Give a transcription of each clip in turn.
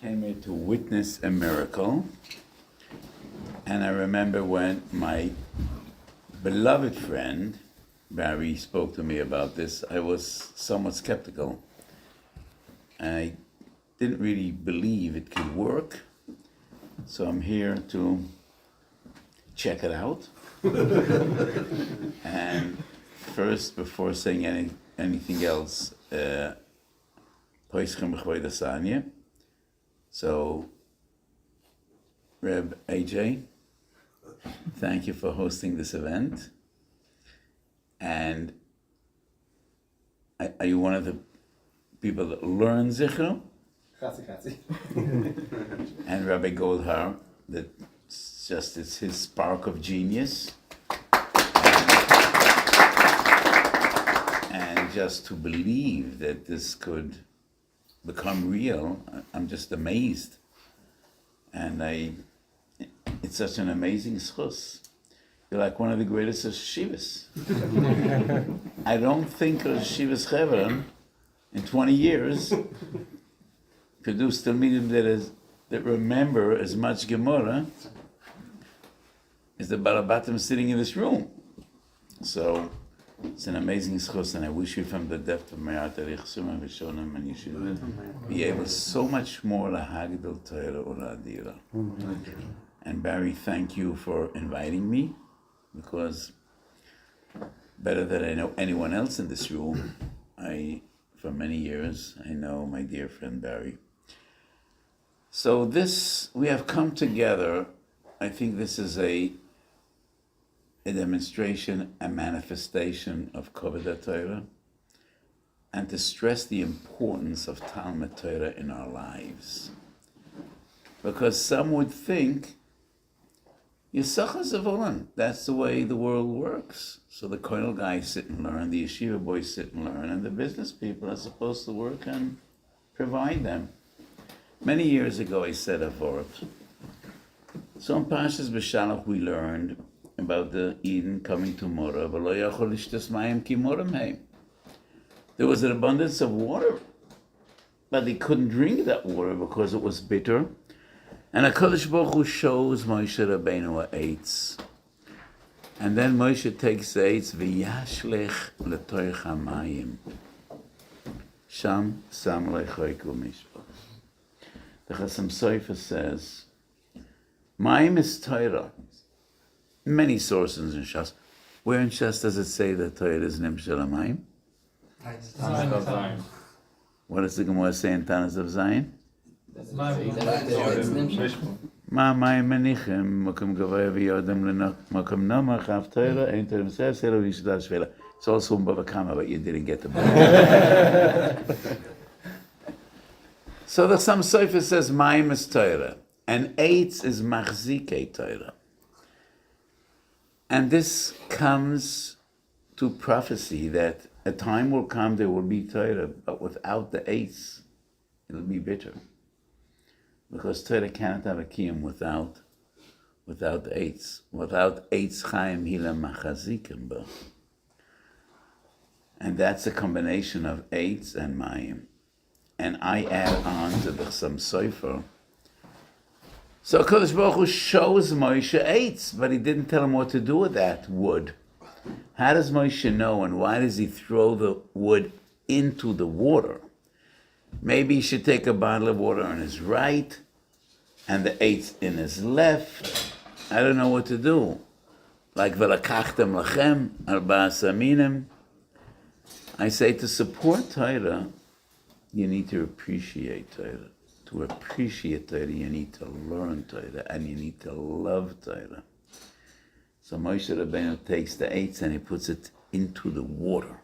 came here to witness a miracle, and I remember when my beloved friend Barry spoke to me about this, I was somewhat skeptical. I didn't really believe it could work, so I'm here to check it out. And first, before saying anything else, so Reb AJ, thank you for hosting this event. And are you one of the people that learn Zichru? And Rabbi Goldhar, it's his spark of genius. And just to believe that this could become real, I'm just amazed. And it's such an amazing schus. You're like one of the greatest yeshivas. I don't think yeshivas Chevron in 20 years produced talmidim that remember as much Gemara as the Balabatim sitting in this room. So it's an amazing schos, and I wish you from the depth of my heart that and you should be able so much more lahagdil Torah uladira. And Barry, thank you for inviting me, because better than I know anyone else in this room, for many years, I know my dear friend Barry. So we have come together. I think this is a demonstration, a manifestation of Koved Torah, and to stress the importance of Talmud Torah in our lives. Because some would think, Yisachar Zavolan, that's the way the world works. So the koinel guys sit and learn, the yeshiva boys sit and learn, and the business people are supposed to work and provide them. Many years ago I said a word. So in Parshas B'Shalach we learned about the Eden coming to Morah. There was an abundance of water, but they couldn't drink that water because it was bitter. And HaKadosh Baruch Hu shows Moshe Rabbeinu a eitz. And then Moshe takes the eitz, v'yashlech l'toich hamayim. Sham sam lechoiku mishpach. The Chasam Sofer says, Mayim is Torah. Many sources in Shas. Where in Shas does it say that Torah is Nim Shel HaMayim? What does the Gemara say in Tanas of Zion? Ma mayim menichem makom gavoya v'yodem makom nomach av Torah ein Torah m'seh selo v'yishda shvela. It's also in Bava Kama, but you didn't get the book. So the Chasam Sofer says mayim is Torah, and eitz is machzikei Torah. And this comes to prophecy that a time will come there will be Torah, but without the eitz, it'll be bitter. Because Torah cannot have a kiyum without the eitz. Without eitz chaim hila machazikim bo. And that's a combination of eitz and mayim. And I add on to the Chasam Sofer. So HaKadosh Baruch Hu shows Moshe eitz, but he didn't tell him what to do with that wood. How does Moshe know, and why does he throw the wood into the water? Maybe he should take a bottle of water on his right and the eitz in his left. I don't know what to do. Like v'lakachtem lachem arba'as aminim. I say to support Torah, you need to appreciate Torah. To appreciate Torah, you need to learn Torah, and you need to love Torah. So Moshe Rabbeinu takes the eitz and he puts it into the water.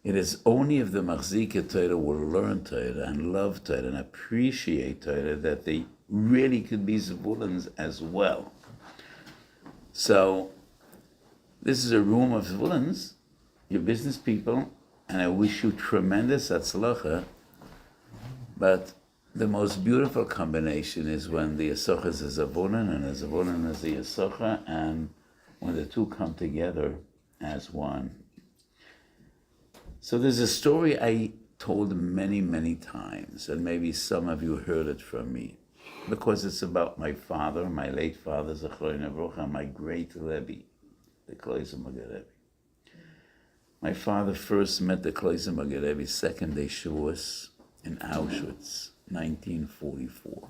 It is only if the Machzikei Torah will learn Torah and love Torah and appreciate Torah that they really could be Zvulans as well. So, this is a room of Zvulans, your business people, and I wish you tremendous atzlacha, but the most beautiful combination is when the Yisachar is a Zavulan and a Zavulan is the Yisachar, and when the two come together as one. So there's a story I told many, many times, and maybe some of you heard it from me, because it's about my father, my late father, Zichru, and my great Rebbe, the Kloiser Rebbe. My father first met the Kloiser Rebbe, second day Shavuos in Auschwitz, 1944.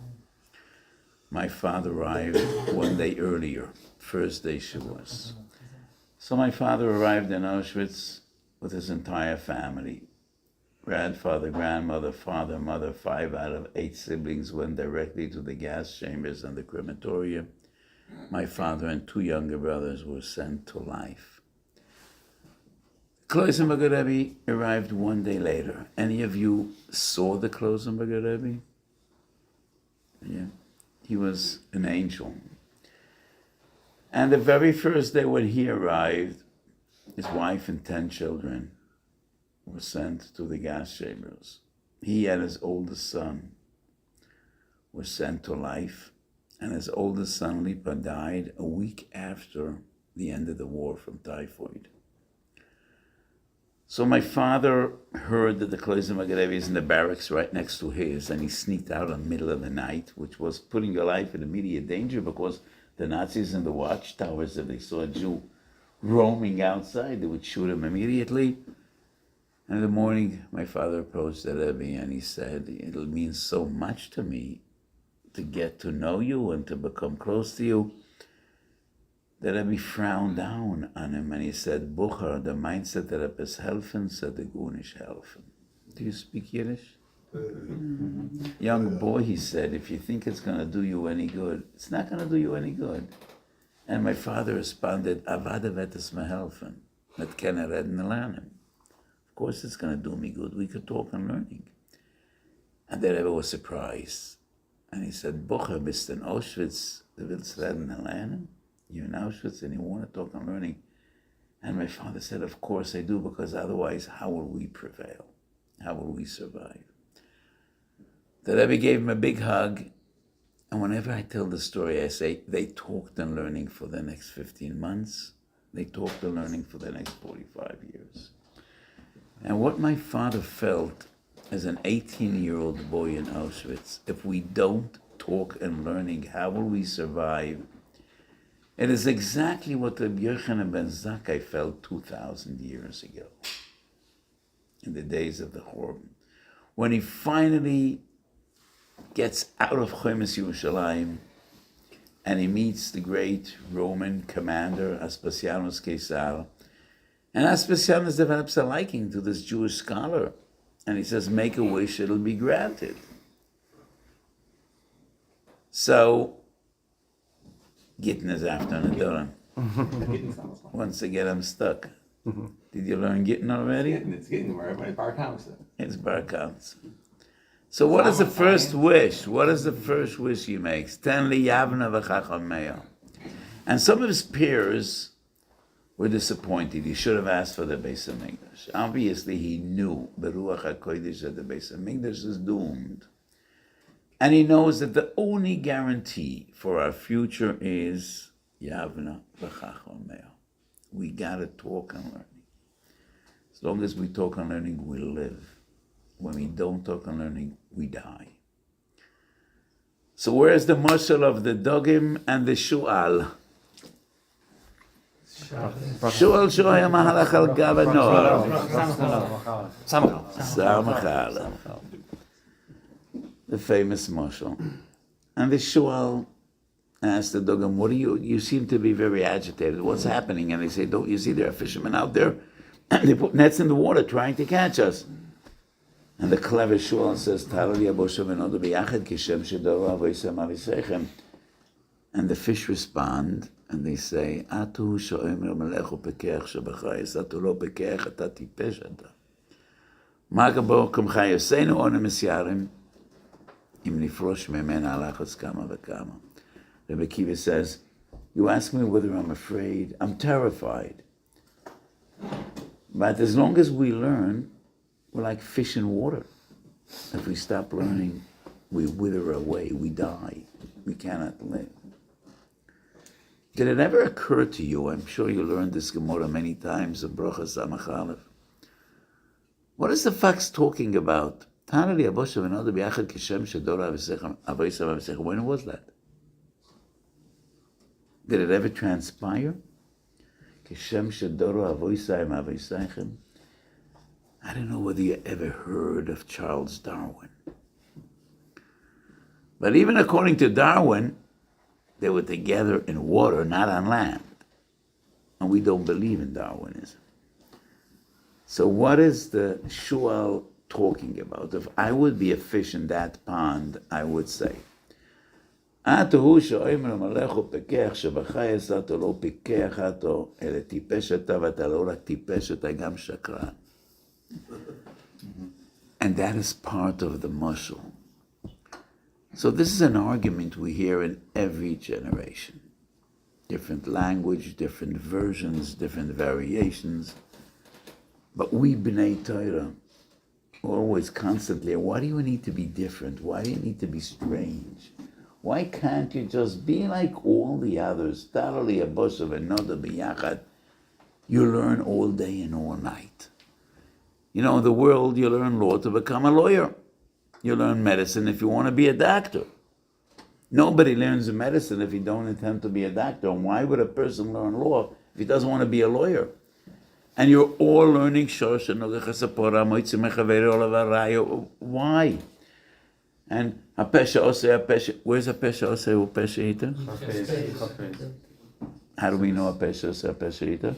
My father arrived one day earlier, first day Shavuos. So my father arrived in Auschwitz with his entire family. Grandfather, grandmother, father, mother, 5 out of 8 siblings went directly to the gas chambers and the crematorium. My father and 2 younger brothers were sent to life. Kloisenberger Rebbe arrived one day later. Any of you saw the Kloisenberger Rebbe? Yeah. He was an angel. And the very first day when he arrived, his wife and 10 children were sent to the gas chambers. He and his oldest son were sent to life, and his oldest son, Lipa, died a week after the end of the war from typhoid. So my father heard that the Kloiser Rebbe is in the barracks right next to his, and he sneaked out in the middle of the night, which was putting your life in immediate danger because the Nazis in the watchtowers, if they saw a Jew roaming outside, they would shoot him immediately. And in the morning, my father approached the Rebbe and he said, "It'll mean so much to me to get to know you and to become close to you." The Rebbe frowned down on him and he said, "Bucher, the mindset that etwas helfen, said the Gunish helfen." Do you speak Yiddish? Young boy, he said, if you think it's going to do you any good, it's not going to do you any good. And my father responded, "Avada vetes me helfen, met kennen reden lernen." Of course it's going to do me good. We could talk on learning. And the Rebbe was surprised. And he said, "Bucher, bist in Auschwitz, du willst reden lernen? You're in Auschwitz and you want to talk on learning." And my father said, "Of course I do, because otherwise how will we prevail? How will we survive?" The Rebbe gave him a big hug. And whenever I tell the story, I say, they talked on learning for the next 15 months. They talked on learning for the next 45 years. And what my father felt as an 18-year-old boy in Auschwitz, if we don't talk and learning, how will we survive? It is exactly what the Yochanan ben Zakkai felt 2,000 years ago, in the days of the Churban, when he finally gets out of Chomes Yerushalayim and he meets the great Roman commander, Aspasianus Caesar. And Aspasianus develops a liking to this Jewish scholar. And he says, "Make a wish, it'll be granted." So, Gittin is after Nedorim. Once again, I'm stuck. Did you learn Gittin already? It's Gittin, where everybody bar counts. It's bar counts. So what is the first wish? What is the first wish he makes? Ten li yavna v'chacham meya. And some of his peers were disappointed. He should have asked for the Beis HaMikdash. Obviously, he knew Beruach HaKodesh that the Beis HaMikdash is doomed. And he knows that the only guarantee for our future is Yavna v'chacham meya. We gotta talk and learning. As long as we talk and learning, we live. When we don't talk and learning, we die. So where's the mashal of the dogim and the shu'al? Shu'al shoya mahalach al gav hanor. Samachal. The famous mashal. And the shu'al asked the dogim, "What do you seem to be very agitated. What's happening?" And they say, "Don't you see there are fishermen out there? And they put nets in the water trying to catch us." And the clever Shual says, and the fish respond, and they say, Rebbe Kiva says, "You ask me whether I'm afraid. I'm terrified. But as long as we learn, we're like fish in water. If we stop learning, we wither away, we die. We cannot live." Did it ever occur to you, I'm sure you learned this Gemara many times, of Bracha Samach Aleph, What is the fox talking about? When was that? Did it ever transpire? I don't know whether you ever heard of Charles Darwin. But even according to Darwin, they were together in water, not on land. And we don't believe in Darwinism. So what is the Shual talking about? If I would be a fish in that pond, I would say, and that is part of the mushal. So this is an argument we hear in every generation. Different language, different versions, different variations. But we B'nai Torah always constantly, why do you need to be different? Why do you need to be strange? Why can't you just be like all the others? You learn all day and all night. You know, in the world, you learn law to become a lawyer. You learn medicine if you want to be a doctor. Nobody learns medicine if you don't intend to be a doctor. And why would a person learn law if he doesn't want to be a lawyer? And you're all learning why? And where's a pesha oseh u pesha eater? How do we know a pesha oseh a pesha eater?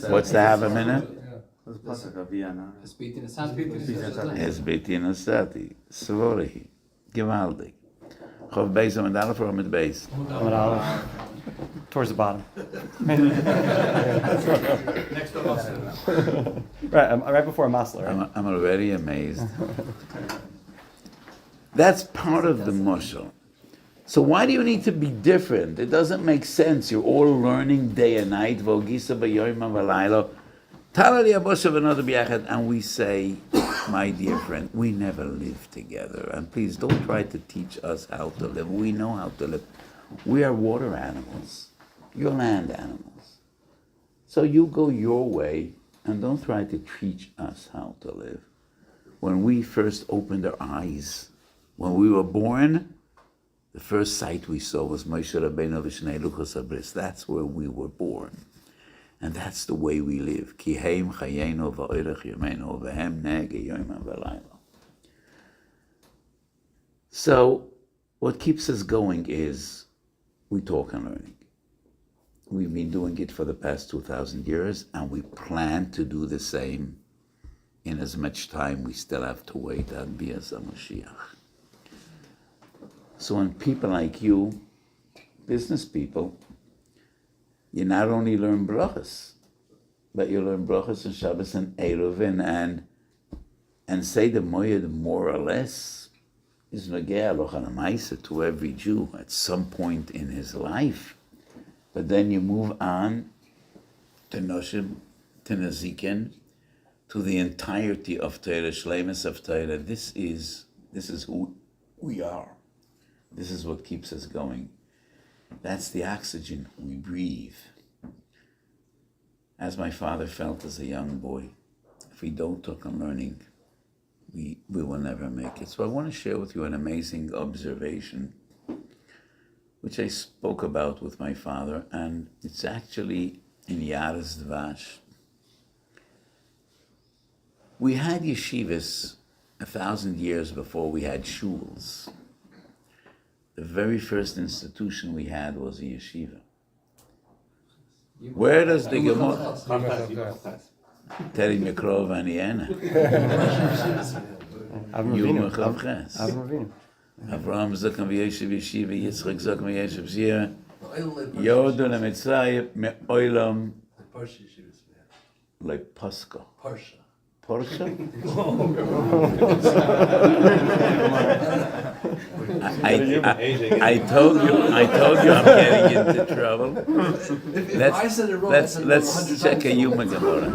What's the half a minute? Esbiti nasati, svorihi, gewaldig. Chof beis amad alef or amad beis? Towards the bottom. Next to us. Right before Masler. Right? I'm already amazed. That's part of the mushal. So why do you need to be different? It doesn't make sense. You're all learning day and night. And we say, my dear friend, we never lived together. And please don't try to teach us how to live. We know how to live. We are water animals. You're land animals. So you go your way and don't try to teach us how to live. When we first opened our eyes, when we were born, the first sight we saw was Moshe Rabbeinu v'shnei luchos habris. That's where we were born. And that's the way we live. Ki heim chayenu v'oirech yameinu v'hem nege yom v'layla. So, what keeps us going is we talk and learning. We've been doing it for the past 2,000 years, and we plan to do the same in as much time we still have to wait on Bias HaMashiach. So when people like you, business people, you not only learn brachas, but you learn brachas and Shabbos and Eruvin and say the moyed more or less is nogea alocha l'maisa to every Jew at some point in his life. But then you move on to Noshim, to Nazikin, to the entirety of Torah, Shleimus of Torah. This is who we are. This is what keeps us going. That's the oxygen we breathe. As my father felt as a young boy, if we don't talk on learning, we will never make it. So I want to share with you an amazing observation, which I spoke about with my father, and it's actually in Yaris Dvash. We had yeshivas 1,000 years before we had shuls. The very first institution we had was a yeshiva. Where does the Gemara? Teri Mikrov Aniena. Avraham Zakan v'yeshiv yeshiva, Yitzchak Zakan v'yeshiv zira, Yodu le'mitzrayim me'olam like Pascha. Porsche? I told you I'm getting into trouble. Let's check a human Gemara.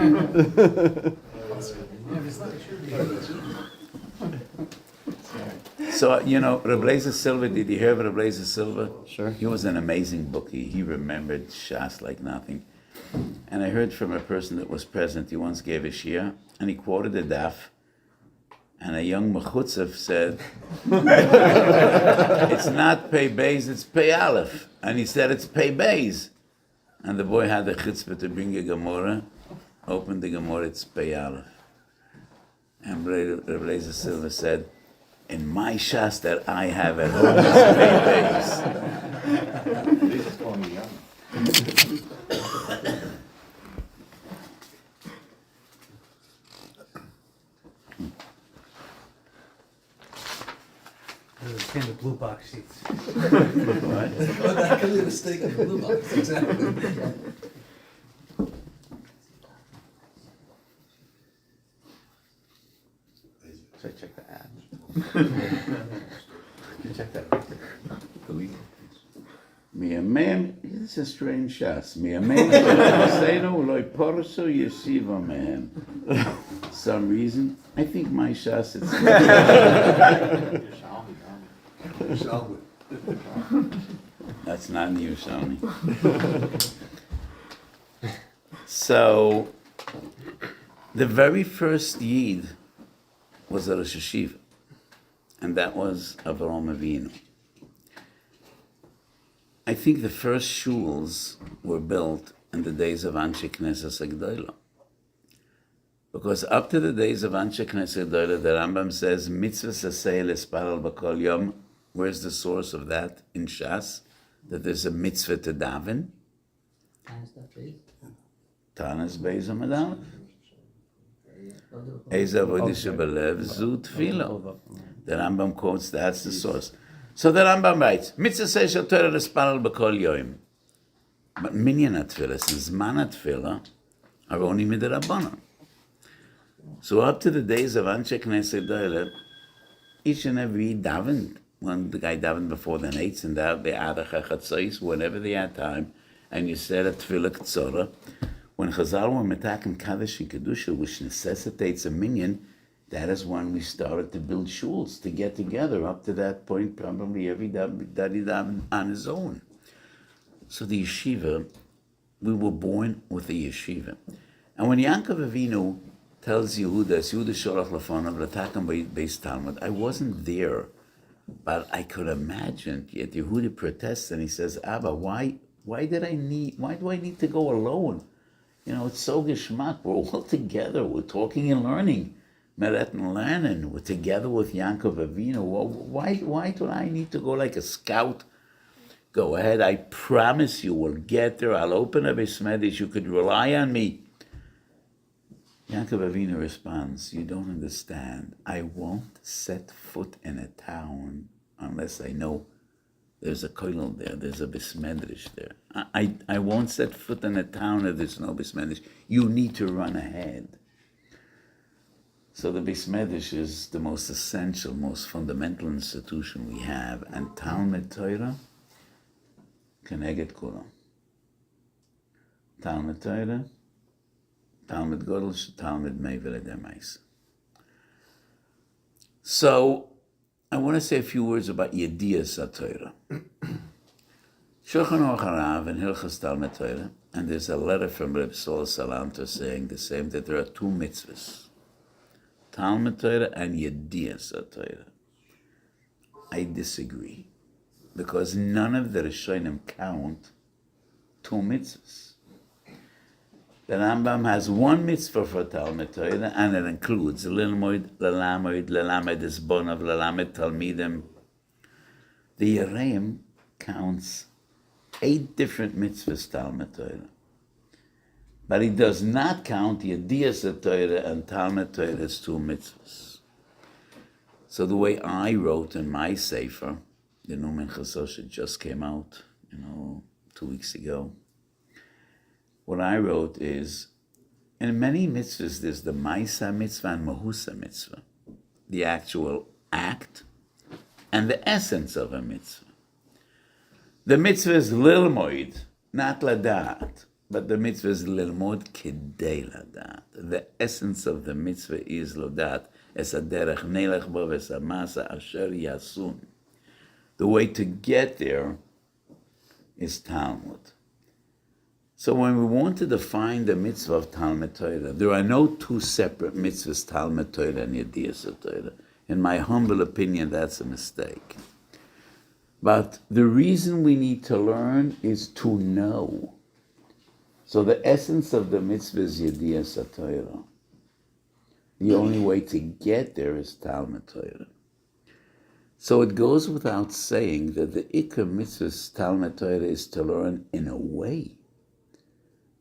So, Reb Leizer Silver, did you hear of Reb Leizer Silver? Sure. He was an amazing bookie. He remembered Shas like nothing. And I heard from a person that was present, he once gave a shir, and he quoted a daf, and a young mechutzev said, it's not pei beis, it's pei aleph. And he said it's pei beis. And the boy had the chutzpah to bring a Gemara, opened the Gemara, it's pei aleph. And Reb Eliezer Silva said, in my shas that I have at home, it's pei beis. In the blue box sheets. What? Oh, that could be a mistake in the blue box, exactly. Should I check the ad? You check that. Miyamem, this is a strange shas. Miyamem Seinu loy porso yeshiva mehem. Some reason, I think my shas is. That's not new, Shani. So, the very first Yid was a Rosh Hashiva, and that was Avraham Avinu. I think the first shuls were built in the days of Anshe Knesset Agdola. Because up to the days of Anshe Knesset Agdola, the Rambam says, mitzvah sasei lesparal b'kol yom. Where's the source of that in Shas? That there's a mitzvah to daven. Tanas beis amadal. Eza vodisha belev zu tefillah. The Rambam quotes that's the source. So the Rambam writes, mitzvah says shel Torah lesparal b'kol yom. But minyan atfilah, since zman atfilah, are only midrabanan. So up to the days of Anshe Knesset Agdola, each and every davened. When the guy davened before the Nates and out the Adach HaChatzos, whenever they had time, and you said a Tefillah K'tzorah, when Chazal were metakim Kaddish and Kedusha, which necessitates a minyan, that is when we started to build shuls, to get together. Up to that point, probably every daddy davened on his own. So the yeshiva, we were born with the yeshiva. And when Yaakov Avinu tells Yehuda, Sholach Lefonav, L'takam Beis Talmud, I wasn't there, but I could imagine, yet Yehuda protests and he says, Abba, why do I need to go alone? You know, it's so geschmack. We're all together. We're talking and learning. Meret and learning. We're together with Yaakov Avinu. Why do I need to go like a scout? Go ahead. I promise you we'll get there. I'll open a Beis Medrash. You could rely on me. Yaakov Avinu responds, you don't understand. I won't set foot in a town unless I know there's a kollel there, there's a Beis Medrash there. I won't set foot in a town if there's no Beis Medrash. You need to run ahead. So the Beis Medrash is the most essential, most fundamental institution we have, and Talmud Torah, Keneged Kulam. Talmud Torah, Talmud Godel, Talmud Meivel Edemais. So, I want to say a few words about Yediyas HaTorah. Shulchan Aruch Harav and Hilchas Talmud Torah, and there's a letter from Reb Saul Salanter saying the same, that there are two mitzvahs, Talmud Torah and Yediyas HaTorah. I disagree, because none of the Rishonim count two mitzvahs. The Rambam has one mitzvah for Talmud Torah, and it includes Lilmoid, Lelamoid, Lelamed Isbonav, Lelamed Talmidim. The Yereim counts 8 different mitzvahs Talmud Torah. But he does not count Yediyas Torah and Talmud Torah as 2 mitzvahs. So the way I wrote in my Sefer, the Numen Chasoshet just came out, 2 weeks ago. What I wrote is, in many mitzvahs, there's the Maisa mitzvah and Mahusa mitzvah, the actual act and the essence of a mitzvah. The mitzvah is lilmoid, not ladat, but the mitzvah is lilmod kidei ladat. The essence of the mitzvah is ladat, es aderech nelech bo es amasa asher yasun. The way to get there is Talmud. So when we want to define the mitzvah of Talmud Torah, there are no two separate mitzvahs, Talmud Torah and Yediyas Torah. In my humble opinion, that's a mistake. But the reason we need to learn is to know. So the essence of the mitzvah is Yediyas Torah. The only way to get there is Talmud Torah. So it goes without saying that the Ikar mitzvah Talmud Torah is to learn in a way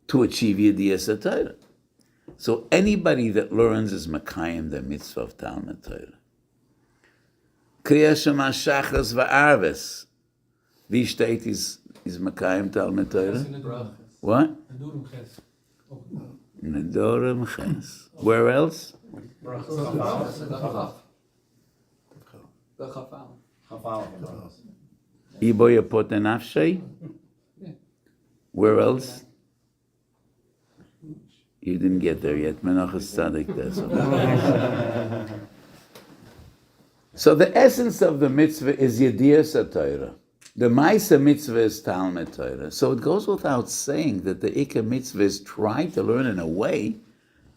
to achieve Yediyas Torah. So anybody that learns is Makayim the mitzvah of Talmud Torah. Kriya Shema Shachas va'arves. Wie steht is Makayim Talmud Torah? What? Nedorim Ches. Where else? Ibo Yapot Nafshay. Where else? You didn't get there yet. Menachas Tzadik does. So the essence of the mitzvah is Yediyas Torah. The Ma'aseh mitzvah is Talmud Torah. So it goes without saying that the Ikar mitzvah is try to learn in a way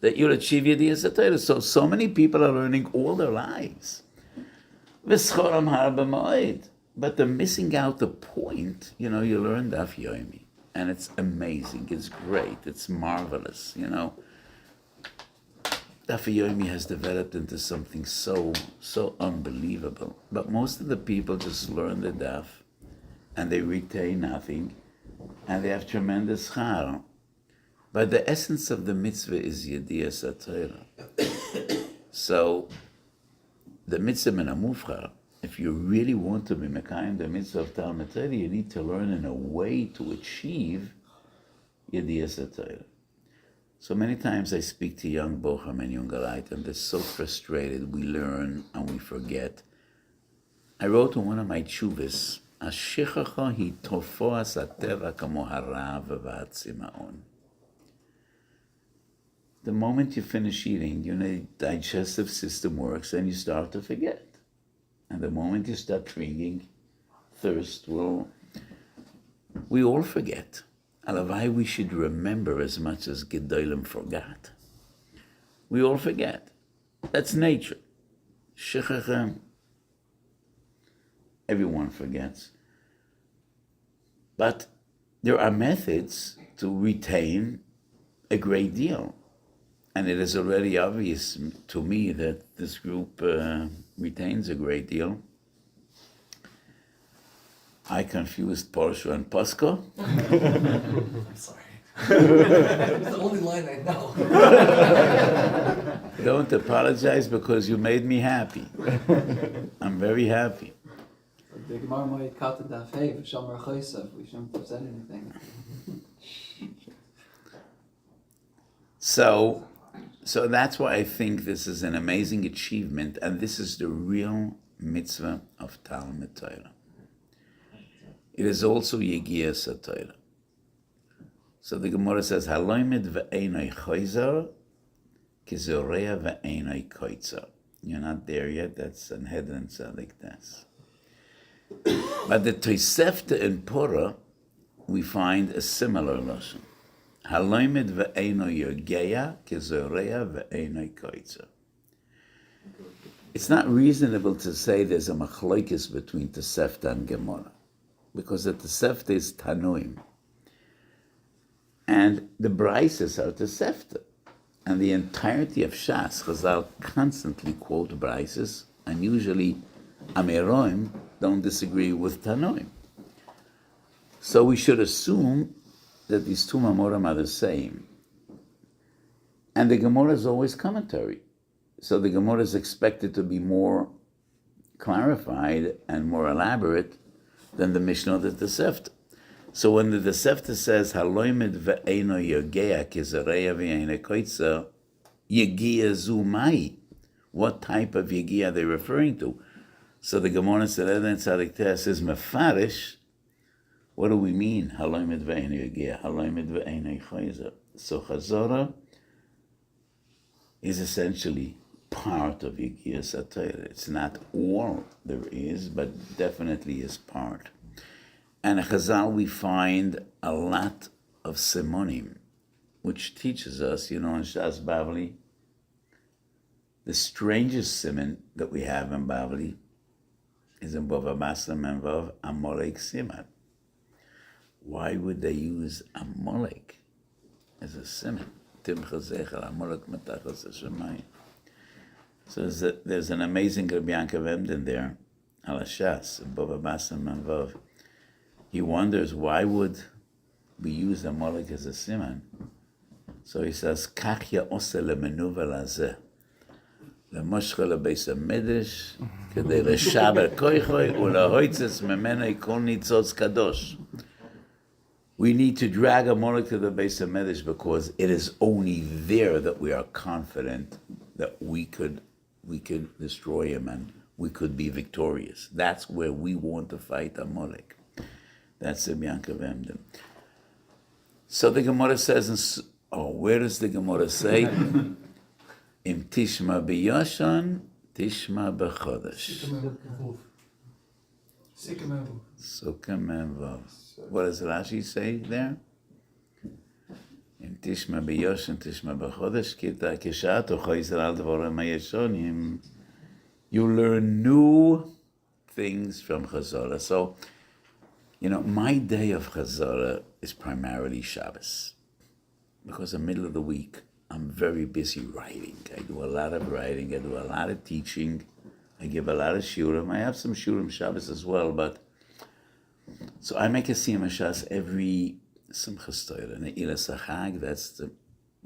that you'll achieve Yediyas Torah. So many people are learning all their lives. V'schoram harba ma'od. But they're missing out the point. You learn Daf Yomi. And it's amazing, it's great, it's marvelous, Daf Yomi has developed into something so unbelievable. But most of the people just learn the Daf, and they retain nothing, and they have tremendous schar. But the essence of the mitzvah is Yediyas Torah. So, the mitzvah min hamufchar, if you really want to be Mekayim the mitzvah of Talmud Torah, you need to learn in a way to achieve Yediyas Torah. So many times I speak to young bochum and young galait, and they're so frustrated. We learn and we forget. I wrote in one of my tshuvas, "Ashichacha hi tofoas ateva kamo harav v'atzimaon." The moment you finish eating, the digestive system works, and you start to forget. And the moment you start drinking, thirst will... We all forget. Alavai, we should remember as much as Gedolim forgot. We all forget. That's nature. Shechachem. Everyone forgets. But there are methods to retain a great deal. And it is already obvious to me that this group retains a great deal. I confused Porsche and Posco. I'm sorry. It's the only line I know. Don't apologize because you made me happy. I'm very happy. The Gemara might cut it that hey, we shouldn't have said anything. So that's why I think this is an amazing achievement, and this is the real mitzvah of Talmud Torah. It is also Yegiyas Torah. So the Gemara says, "Haloimed ve'enoi choizer, kizorea ve'enoi koitzer." You're not there yet. That's Sanhedrin Tzadik Das. But the Tosefta in Torah, we find a similar lashon. Haloimed ve'enoi yogeya, kizorea ve'enoi koitzer. It's not reasonable to say there's a machlokes between Tosefta and Gemara, because the Tosefta is Tanoim. And the Brises are Tosefta. And the entirety of Shas, Chazal constantly quote Brises, and usually Ameroim don't disagree with Tanoim. So we should assume that these two Mamorim are the same. And the Gemara is always commentary. So the Gemara is expected to be more clarified and more elaborate than the Mishnah of the Tosefta. So when the Tosefta says, Haloimed ve'eno yogea kizareya ve'ene koitza, yegia zumai, what type of yegia are they referring to? So the Gemara said, says, Mefarish, what do we mean? Haloimed ve'eno yogea, haloimed ve'ene koitza. So Chazorah is essentially part of Yegiyas Torah. It's not all there is, but definitely is part. And in Chazal we find a lot of Simonim, which teaches us, in Shas Bavli, the strangest simon that we have in Bavli is in Bava Basra Menvav Amalek Siman. Why would they use Amalek as a simon? Timcha Zechel Amalek Matachas Hashemayim. So there's an amazing Rabbi Yankov Emden there, Al Hashas, in Bava Basra Menvav. He wonders, why would we use Amalek as a siman? So he says, Kach ya'ose lemenuva lazeh. למושכה לבייס המדרש, כדי לשבר כויכוי ולהויצץ ממנו כל ניצוץ קדוש. We need to drag Amalek to the base of Medrash because it is only there that we are confident that we could destroy him and we could be victorious. That's where we want to fight Amalek. That's the Yankov Emden. So the Gemara says, where does the Gemara say? Im tishma b'yoshan, tishma b'chodesh. Sukkah Menvav. What does Rashi say there? Im tishma b'yoshan, tishma b'chodesh, kita kishat u'cho Yisrael dvorim ha'yeshonim. You learn new things from Chazorah. So, my day of Chazorah is primarily Shabbos. Because in the middle of the week, I'm very busy writing. I do a lot of writing. I do a lot of teaching. I give a lot of shiurim. I have some shiurim Shabbos as well, but so I make a siyum Shas every Simchas Torah. Ne'ilas HaChag, that's the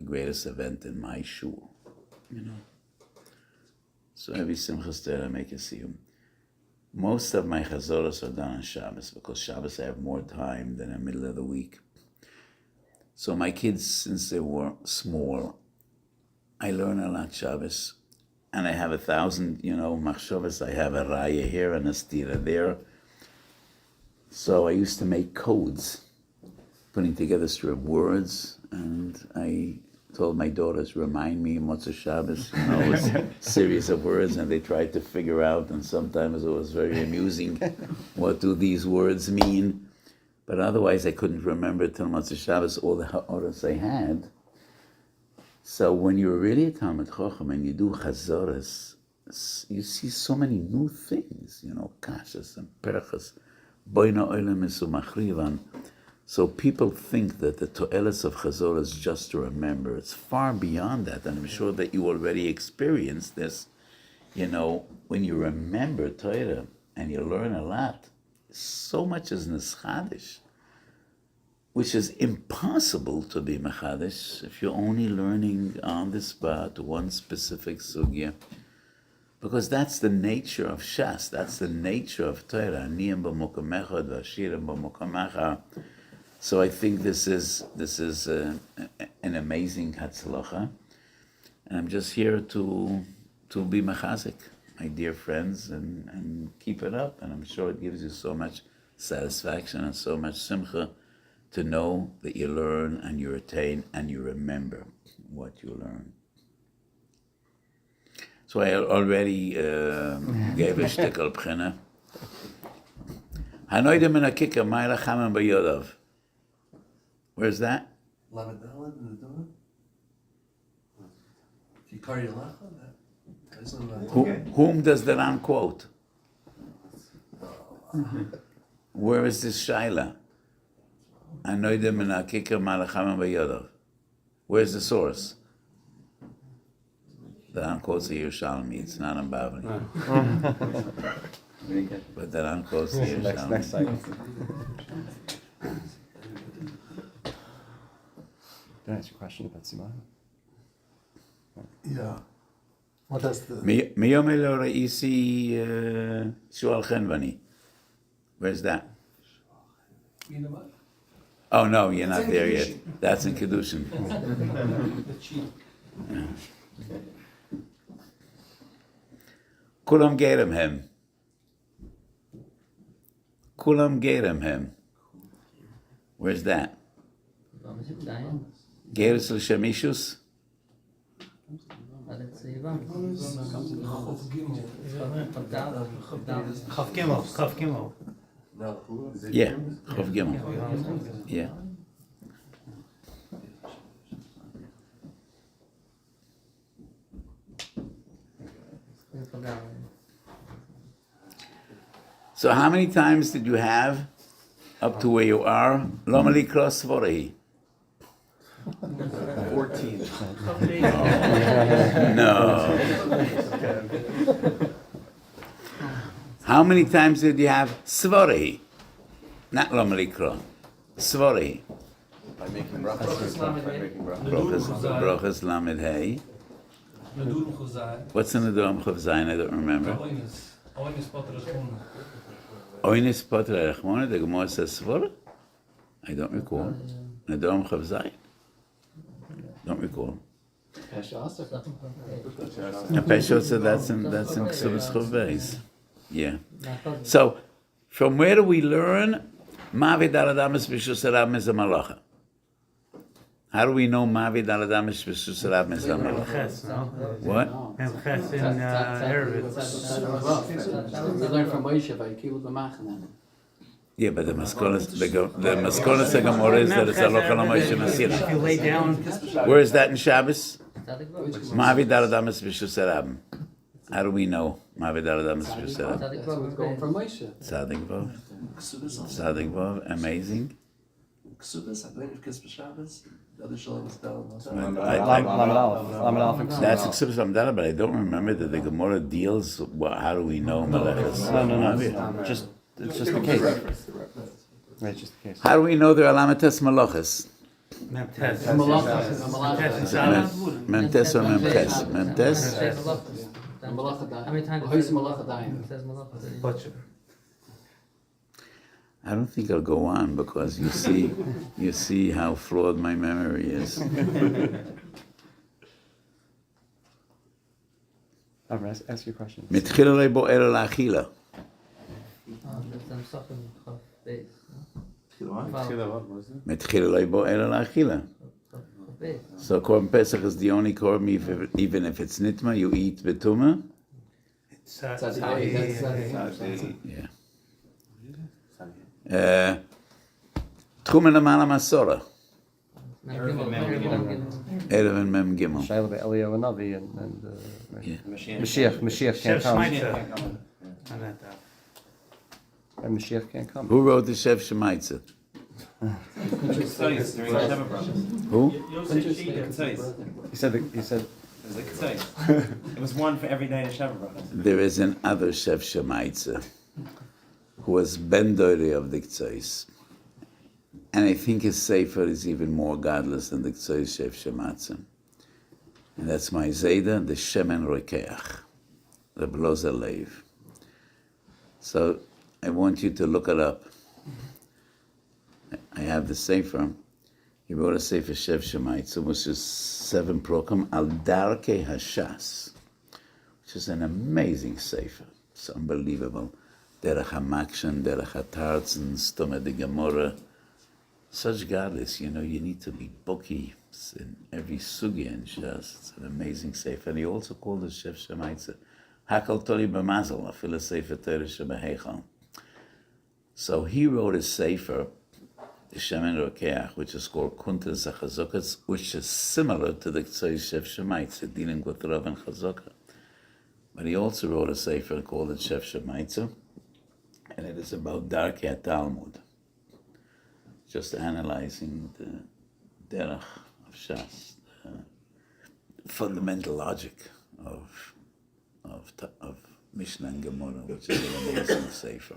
greatest event in my shul. So every Simchas Torah I make a siyum. Most of my chazoros are done on Shabbos because Shabbos I have more time than in the middle of the week. So my kids, since they were small, I learn a lot Shabbos, and I have 1,000, machshavas. I have a raya here and a stira there. So I used to make codes, putting together strip words, and I told my daughters, remind me what's a Shabbos, a series of words, and they tried to figure out, and sometimes it was very amusing. What do these words mean? But otherwise, I couldn't remember till Motzei Shabbos all the ha'oros I had. So when you're really a Talmid Chacham and you do chazoros, you see so many new things, kashas and perchas, boina olam misumachrivan. So people think that the to'eles of chazoros is just to remember. It's far beyond that, and I'm sure that you already experienced this. When you remember Torah and you learn a lot, so much is neschadish, which is impossible to be mechadish if you're only learning on the spot one specific sugya, because that's the nature of Shas, that's the nature of Torah. Aniyim b'mokom echad v'ashirim b'mokom achar. So I think this is an amazing hatzlacha, and I'm just here to be mechazik, my dear friends, and keep it up. And I'm sure it gives you so much satisfaction and so much simcha to know that you learn and you retain and you remember what you learn. So I already gave a shtickle b'china. Hanoidim min hakikar ma'ila chamen b'yodav. Where's that? Lamadalad in the donut? Kikar Yalacha? Whom does the Ran quote? Where is this shaila? Anoidim min hakikar ma'ila chamen b'yodav. Where's the source? The Ran quotes the Yerushalmi. It's not in Bavli. But the Ran quotes the Yerushalmi. Next site. Did I ask you a question about Simon? Yeah. What does the... Miyom elo re'isi shual chenvani. Where's that? You know what? Oh no, you're not there yet. That's in Kedushin. Kulam gerem hem. Kulam gerem hem. Where's that? Geres l'shemishus? Chaf Gimel. No, who is it? Yeah, Chov Gimel. Yeah. So how many times did you have up to where you are? Lama likra svarahi. 14. No. How many times did you have svarahi? Not lama likra. Svarahi. By making brachas. Brachas lamed hey. Nadurim Chuzai. What's in the Nadurim Chuvzayin? I don't remember. Oines Potter Rechmona. Oines Potter Rechmona, the Gemara says Svara? I don't recall. Nadurim Chuvzayin? Don't recall. Pesha said that's in Ksubas Chuvbeis. Yeah. So, from where do we learn Mavid al Adamas B'Shus Arab Mez HaMalacha? How do we know Mavid al Adamas B'Shus Arab Mez HaMalacha? What? We learn from Moshe by Kibul B'Machane. Yeah, but the Maskonas Gemara is that it's Aloch al Moshe Masira. If you lay down, Where is that in Shabbos? Mavid al Adamas B'Shus Arab. How do we know Mavid al Adamas B'Shus Arab? That's what's going from Moshe. Tzadik Vav. Ksubis also. Tzadik Vav. Amazing. Ksubis, I believe, Kispus Shabbos. The other Shalom is down. That's Ksubas Amdala, but I don't remember that the Gemara deals. How do we know Malachas? No. It's just the case. Right, it's just the case. How do we know they're Alamates Malachas? Memtes Memtes or Memtes? Memtes? How many times I don't think I'll go on because you see how flawed my memory is. Ask your question. מתחיל עלי בוער לאכילה. מתחיל עלי בוער לאכילה. So Korban Pesach is the only Korban, even if it's nitma, you eat betuma. Yeah. תחום למעלה מסורה. ערב and Mem Gimel. Shaila be'Eliyahu Hanavi and Yeah. Mashiach can't come. And Mashiach can't come. Who wrote the Shev Shemaitza? Who? He said. It was one for every day in Shabbat Brachas. There is another Shev Shemaitza who was Ben Dori of the K'tzais. And I think his Sefer is even more godless than the K'tzais Shev Shemaitza. And that's my Zayda, the Shemen Rokeach, the Blozer Leiv. So I want you to look it up. I have the Sefer. He wrote a Sefer Shev Shemaitza, which is 7 prokem al Darkei Hashas, which is an amazing Sefer. It's unbelievable. Derech HaMakshan, Derech HaTartzen, Stoma de Gemara. Such godless, you need to be bookie in every sugya and Shas. It's an amazing Sefer. And he also called it Shev Shemaitza. Hakal Tori B'Mazel, Afila Sefer Torah Shebeheichal. So he wrote a Sefer, the Shemen Rokeach, which is called Kuntas HaChazokas, which is similar to the K'tzai Shev Shemaitza, dealing with Rav and Chazokah. But he also wrote a Sefer called it Shev Shemaitza, and it is about Darkei Talmud, just analyzing the derech of Shas, the fundamental logic of Mishnah and Gemara, which is an amazing Sefer.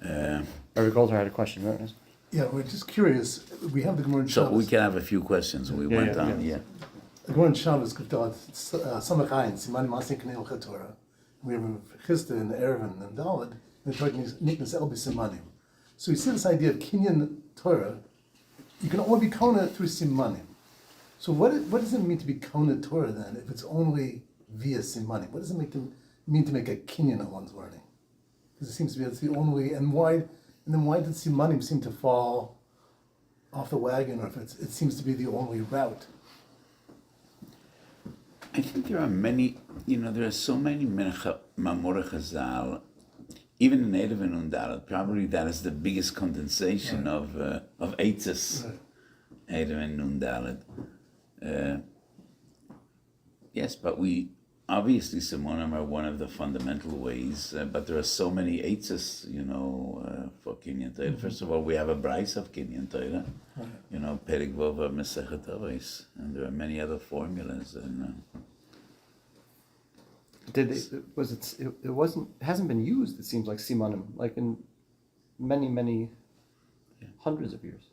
Eric Goldhar had a question, right? Yeah, we're just curious. We have the Gemara in So Shabbos. we can have a few questions. We went on, yeah. The Gemara in Shabbos gibt dort Samach Ein, Siman Masik Neil Torah. We have Chista and Erevin and Daled, and they're talking Niknas Elbi Simanim. So we see this idea of Kinyan Torah. You can only be Kona through Simanim. So what does it mean to be Kona Torah then, if it's only via Simanim? What does it mean to make a Kinyan of one's learning? Because it seems to be that's the only, and then why did Simanim seem to fall off the wagon, or if it seems to be the only route? I think there are many, there are so many Mamor Chazal, even in Erev and Undalet. Probably that is the biggest condensation of Eitzes, Erev and Undalet. Yes, but we obviously Simonim are one of the fundamental ways, but there are so many eitzes, for Kinyan Torah. First of all, we have a Weiss of Kinyan Torah, Perik Vova Mesechet Avos, and there are many other formulas. And it hasn't been used, it seems like Simonim, like in many hundreds of years.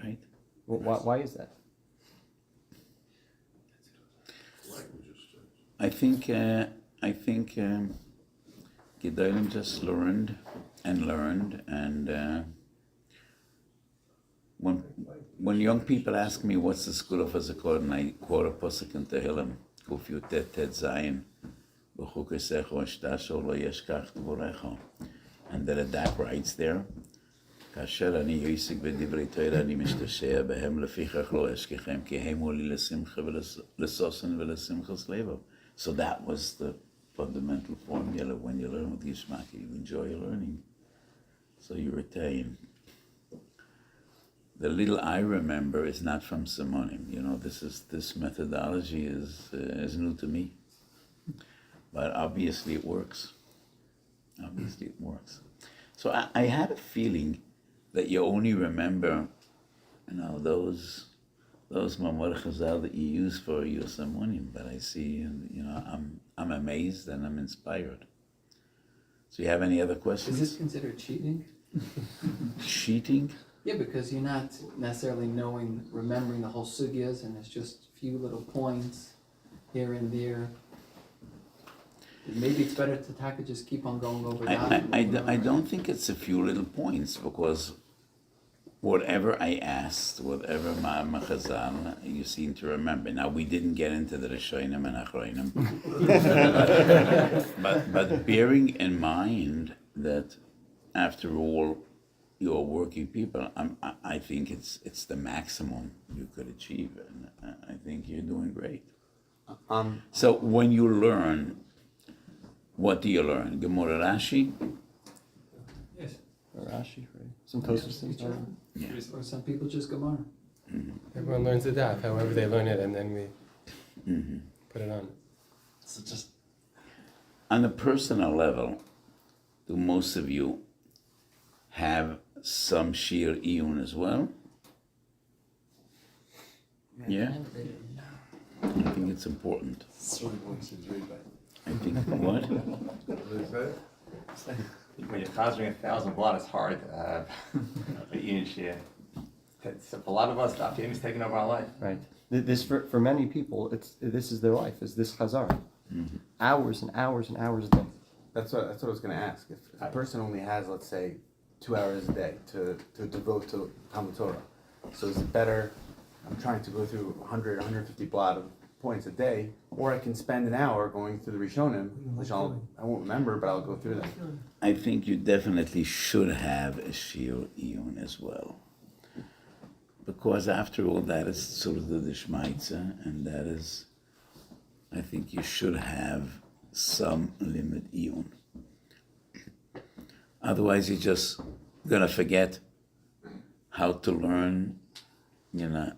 right. Well, why is that? I think Gedolim just learned, and when young people ask me what's the school of Hazakot, and I quote a pasuk in Tehillim, Kuf Yutet Tet Zayin, B'chukesecho Ashtashol Lo Yeshkach Tvorecho, and the Radak writes there, כאשר אני יועסק בדברי תורה, אני משתשע בהם לפיכך לא אשכחם, כי הם הוא לי לשמחה ולששון ולשמחת לבב. So that was the fundamental formula. When you learn with Yishmak, you enjoy learning. So you retain. The little I remember is not from Simonim. This methodology is new to me. But obviously it works. So I had a feeling that you only remember, those Mamor Chazal that you use for your Simonim, but I see, I'm amazed and I'm inspired. So you have any other questions? Is this considered cheating? Cheating? Yeah, because you're not necessarily remembering the whole sugyas, and it's just a few little points here and there. Maybe it's better to just keep on going over that. I don't think it's a few little points, because whatever I asked, whatever Ma'am Chazal, you seem to remember. Now, we didn't get into the Rishonim and Achronim, but bearing in mind that, after all, you're working people, I think it's the maximum you could achieve, and I think you're doing great. So when you learn, what do you learn? Gemara Rashi? Yes. Or Rashi, right? Some Tosfos things. Yeah. Or some people just Gemara. Everyone learns the daf, however they learn it, and then we put it on. So just On a personal level, do most of you have some sheer iyun as well? Yeah? I think it's important. Sort of what you read back. I think, what? When you're chazering 1,000 blot, it's hard to have a Ian share. For a lot of us, Daf Yomi is taking over our life. Right. This for many people, this is their life. Is this chazar? Hours and hours and hours a day. That's what I was going to ask. If a person only has, let's say, 2 hours a day to devote to Talmud Torah, so is it better? I'm trying to go through 100, 150 blot of points a day, or I can spend an hour going through the Rishonim, which I won't remember, but I'll go through them. I think you definitely should have a sheer iyun as well. Because after all, that is sort of the Dishmaitza, and that is, I think you should have some limit iyun. Otherwise, you're just going to forget how to learn,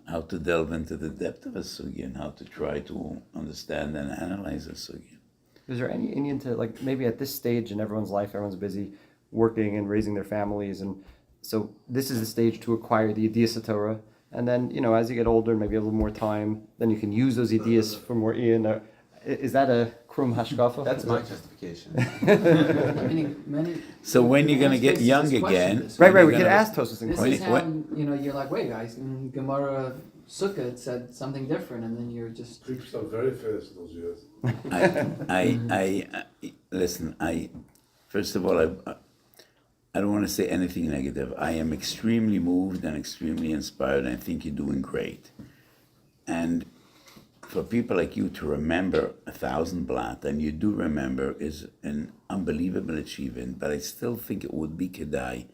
how to delve into the depth of a sugya and how to try to understand and analyze a sugya. Is there any Indian to, like, maybe at this stage in everyone's life, everyone's busy working and raising their families, and so this is the stage to acquire the idiyas Torah, and then, as you get older, maybe a little more time, then you can use those idiyas for more Ian. Is that a krum hashkafa? That's my justification. Many, So when you're going to get young again... Right, we could ask Tosfos and This questions. is how, you're like, wait, guys, in Gemara Sukkah it said something different, and then you're just... Trips are very fast those years. Listen, first of all, I don't want to say anything negative. I am extremely moved and extremely inspired, and I think you're doing great. And for people like you to remember 1,000 blot, and you do remember, is an unbelievable achievement, but I still think it would be kedai.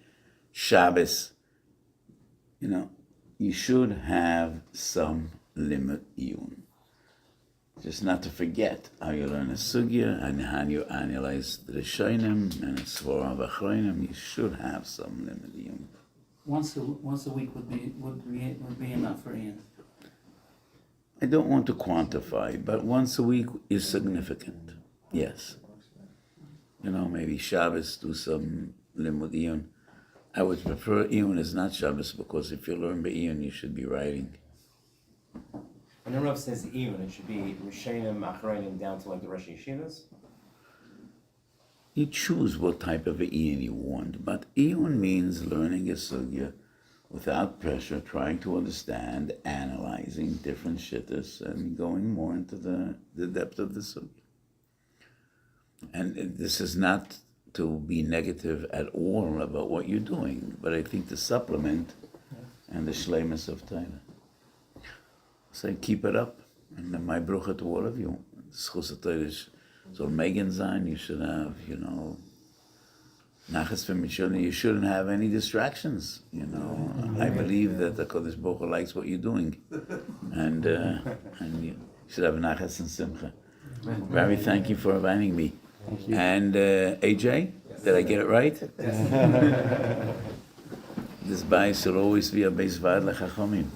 Shabbos, you should have some limit iyun. Just not to forget how you learn a sugya and how you analyze the Rishonim and Svara v'Achronim. You should have some limit iyun. Once a week would be enough for Ian. I don't want to quantify, but once a week is significant. Yes. You know, maybe Shabbos do some limud iyun. I would prefer iyun is not Shabbos because if you learn iyun, you should be writing. When the Rav says Iyun, it should be Rishonim, Achronim, down to like the Rosh Yeshivas. You choose what type of iyun you want, but iyun means learning a sugya without pressure, trying to understand, analyzing different shittas, and going more into the depth of the sugya. And this is not to be negative at all about what you're doing, but I think to supplement and the shleimus of Torah. So keep it up, and then my brucha to all of you. Schus HaTorah soll Megan sein, you should have, you know, nachas v'mishon, you shouldn't have any distractions, you know. I believe that the Kodesh Baruch Hu likes what you're doing, and you should have nachas and simcha. Rabbi, thank you for inviting me. And AJ, did I get it right? This bayis will always be a beis vad lechachamim.